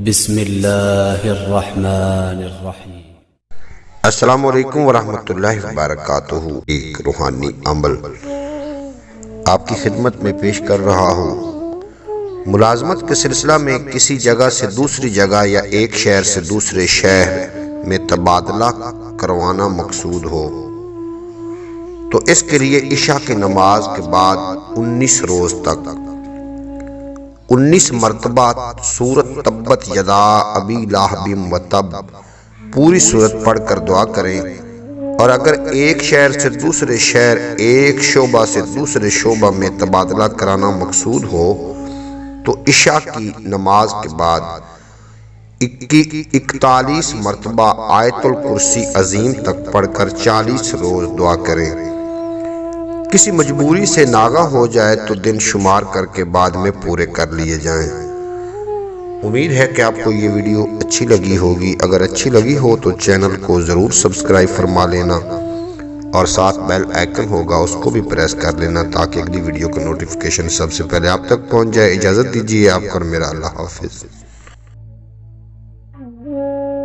بسم اللہ الرحمن الرحیم۔ السلام علیکم ورحمۃ اللہ وبرکاتہ۔ ایک روحانی عمل آپ کی خدمت میں پیش کر رہا ہوں۔ ملازمت کے سلسلہ میں کسی جگہ سے دوسری جگہ یا ایک شہر سے دوسرے شہر میں تبادلہ کروانا مقصود ہو تو اس کے لیے عشاء کی نماز کے بعد 19 روز تک 19 مرتبہ سورۃ تبت یدا ابی لہب وتب پوری سورت پڑھ کر دعا کریں، اور اگر ایک شہر سے دوسرے شہر، ایک شعبہ سے دوسرے شعبہ میں تبادلہ کرانا مقصود ہو تو عشاء کی نماز کے بعد 41 مرتبہ آیت الکرسی عظیم تک پڑھ کر 40 روز دعا کریں۔ کسی مجبوری سے ناغہ ہو جائے تو دن شمار کر کے بعد میں پورے کر لیے جائیں۔ امید ہے کہ آپ کو یہ ویڈیو اچھی لگی ہوگی۔ اگر اچھی لگی ہو تو چینل کو ضرور سبسکرائب فرما لینا، اور ساتھ بیل آئیکن ہوگا اس کو بھی پریس کر لینا تاکہ اگلی ویڈیو کا نوٹیفیکیشن سب سے پہلے آپ تک پہنچ جائے۔ اجازت دیجیے آپ کو، میرا اللہ حافظ۔